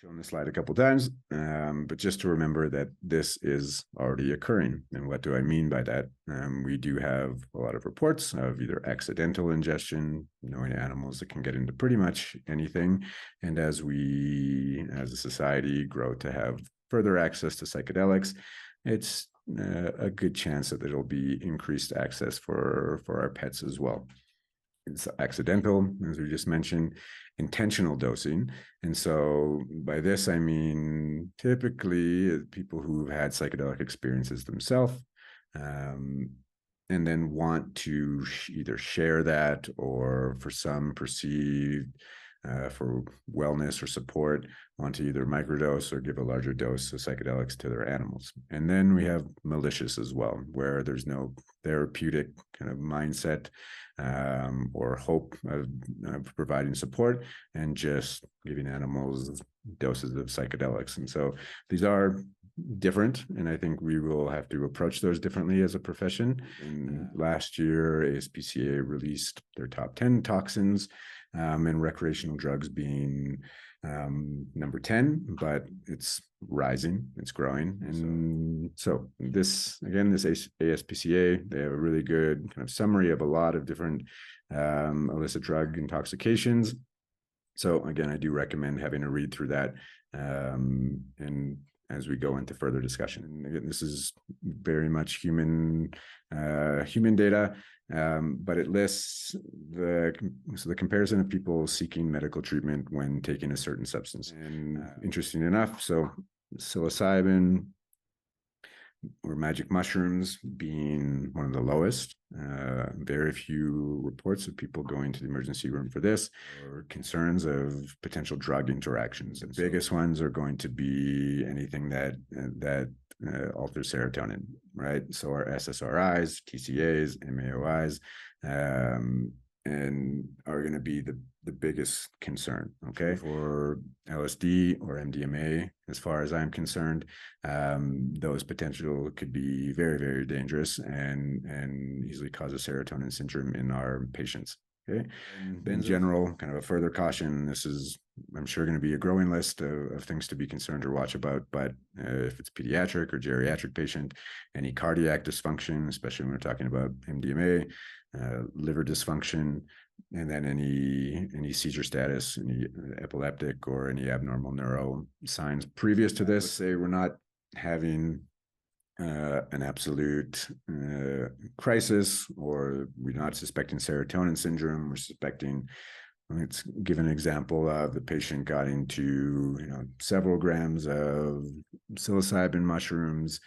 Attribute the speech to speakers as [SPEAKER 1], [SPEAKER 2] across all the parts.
[SPEAKER 1] Shown this slide a couple times, but just to remember that this is already occurring. And what do I mean by that? We do have a lot of reports of either accidental ingestion, knowing animals that can get into pretty much anything. And as we, as a society, grow to have further access to psychedelics, it's a good chance that there'll be increased access for our pets as well. It's accidental, as we just mentioned, intentional dosing. And so by this, I mean, typically people who've had psychedelic experiences themselves, and then want to either share that or for some perceived for wellness or support, want to either microdose or give a larger dose of psychedelics to their animals. And then we have malicious as well, where there's no therapeutic kind of mindset or hope of providing support and just giving animals doses of psychedelics. And so these are different, and I think we will have to approach those differently as a profession. And last year, ASPCA released their top 10 toxins, and recreational drugs being number 10, but it's rising, it's growing. And so this, again, this ASPCA, they have a really good kind of summary of a lot of different illicit drug intoxications. So again, I do recommend having a read through that, and as we go into further discussion. And again, this is very much human data, but it lists the comparison of people seeking medical treatment when taking a certain substance. And interesting enough, so psilocybin or magic mushrooms being one of the lowest. Very few reports of people going to the emergency room for this, or concerns of potential drug interactions. The biggest ones are going to be anything that alters serotonin, right? So our SSRIs, TCAs, MAOIs, and are going to be the biggest concern, okay? For LSD or MDMA, as far as I'm concerned, those potential could be very, very dangerous and easily cause a serotonin syndrome in our patients. Okay. In general, kind of a further caution, this is, I'm sure, going to be a growing list of things to be concerned or watch about. But if it's pediatric or geriatric patient, any cardiac dysfunction, especially when we're talking about MDMA, liver dysfunction, and then any seizure status, any epileptic or any abnormal neuro signs previous to this. Say we're not having an absolute crisis, or we're not suspecting serotonin syndrome. We're suspecting, let's give an example of the patient got into several grams of psilocybin mushrooms,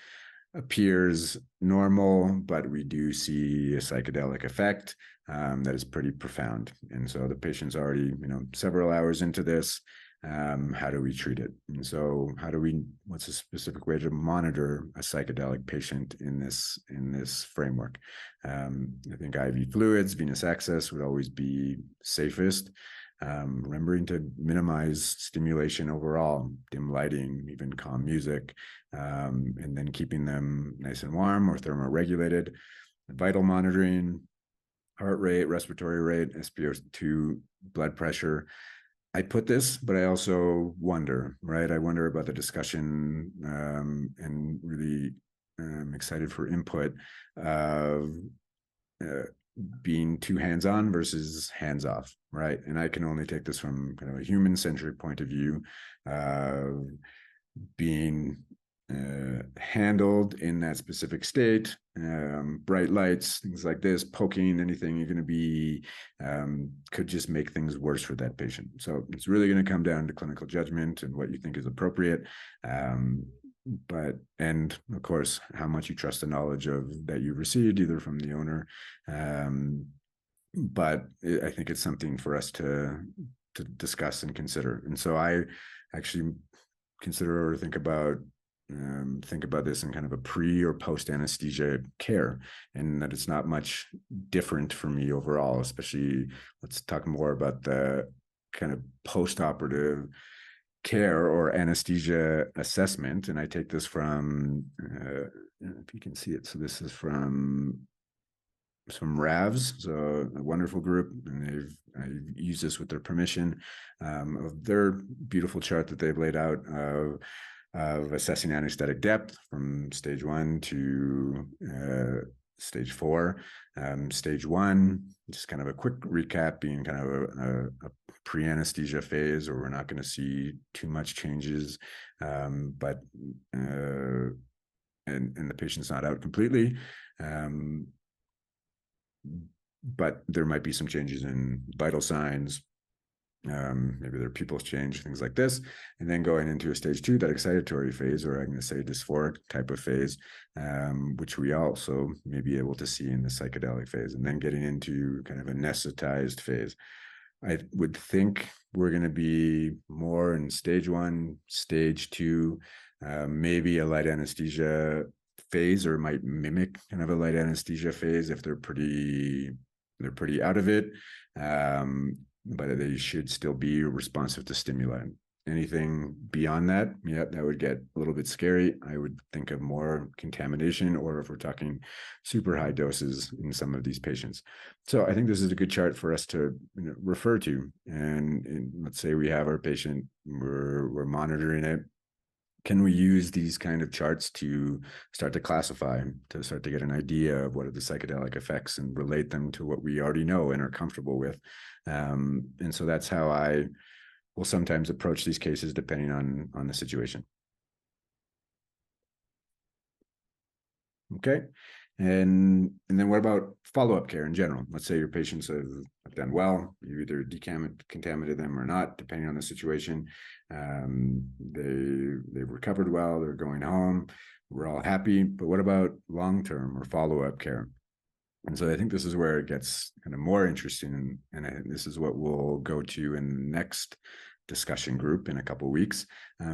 [SPEAKER 1] appears normal, but we do see a psychedelic effect that is pretty profound. And so the patient's already several hours into this. How do we treat it? And so what's a specific way to monitor a psychedelic patient in this framework? I think IV fluids, venous access would always be safest. Remembering to minimize stimulation overall, dim lighting, even calm music, and then keeping them nice and warm or thermoregulated. Vital monitoring, heart rate, respiratory rate, SpO2, blood pressure. I put this, but I also wonder, right? I wonder about the discussion, and really excited for input of being too hands-on versus hands-off, right? And I can only take this from kind of a human-centric point of view, being handled in that specific state, bright lights, things like this, poking, anything you're going to be, could just make things worse for that patient. So it's really going to come down to clinical judgment and what you think is appropriate. And of course, how much you trust the knowledge of that you received either from the owner. But I think it's something for us to discuss and consider. And so I actually consider or think about this in kind of a pre or post anesthesia care, and that it's not much different for me overall. Especially, let's talk more about the kind of post-operative care or anesthesia assessment. And I take this from, if you can see it. So this is from some RAVs, so a wonderful group, and I've used this with their permission, of their beautiful chart that they've laid out of assessing anesthetic depth from stage 1 to stage 4. Stage 1, just kind of a quick recap, being kind of a pre-anesthesia phase, where we're not going to see too much changes, but and the patient's not out completely. But there might be some changes in vital signs. Maybe their pupils change, things like this. And then going into a stage 2, that excitatory phase, or I'm going to say dysphoric type of phase, which we also may be able to see in the psychedelic phase. And then getting into kind of a anesthetized phase. I would think we're going to be more in stage 1, stage 2, maybe a light anesthesia phase, or might mimic kind of a light anesthesia phase if they're pretty out of it, but they should still be responsive to stimuli. Anything beyond that, yeah, that would get a little bit scary. I would think of more contamination, or if we're talking super high doses in some of these patients. So I think this is a good chart for us to refer to. And let's say we have our patient, we're monitoring it. Can we use these kind of charts to start to classify, to start to get an idea of what are the psychedelic effects and relate them to what we already know and are comfortable with? And so that's how I will sometimes approach these cases, depending on the situation. Okay. And then what about follow-up care in general? Let's say your patients have done well, you either decontaminated them or not, depending on the situation. They've recovered well, they're going home, we're all happy. But what about long-term or follow-up care? And so I think this is where it gets kind of more interesting, and this is what we'll go to in the next discussion group in a couple of weeks,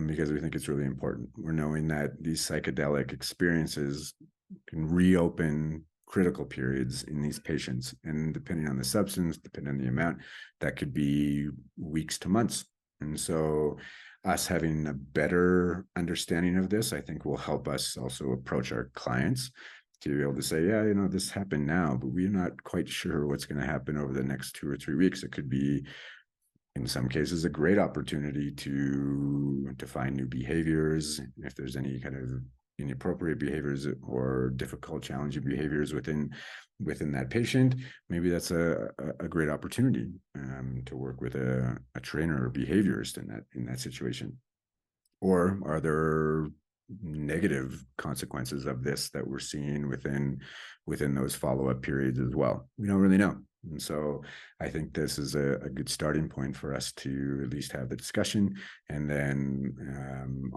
[SPEAKER 1] because we think it's really important. We're knowing that these psychedelic experiences can reopen critical periods in these patients, and depending on the substance, depending on the amount, that could be weeks to months. And so us having a better understanding of this, I think, will help us also approach our clients to be able to say, yeah, this happened now, but we're not quite sure what's going to happen over the next 2 or 3 weeks. It could be, in some cases, a great opportunity to find new behaviors. If there's any kind of inappropriate behaviors or difficult, challenging behaviors within that patient, maybe that's a great opportunity to work with a trainer or behaviorist in that situation. Or are there negative consequences of this that we're seeing within those follow-up periods as well? We don't really know. And so I think this is a good starting point for us to at least have the discussion. And then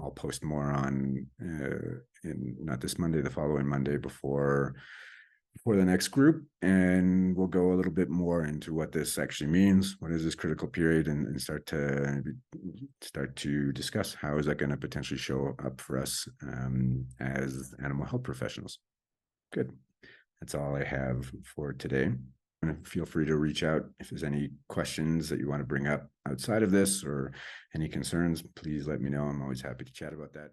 [SPEAKER 1] I'll post more on not this Monday, the following Monday before the next group, and we'll go a little bit more into what this actually means. What is this critical period, and start to discuss how is that going to potentially show up for us as animal health professionals. Good. That's all I have for today. And feel free to reach out if there's any questions that you want to bring up outside of this, or any concerns. Please let me know. I'm always happy to chat about that.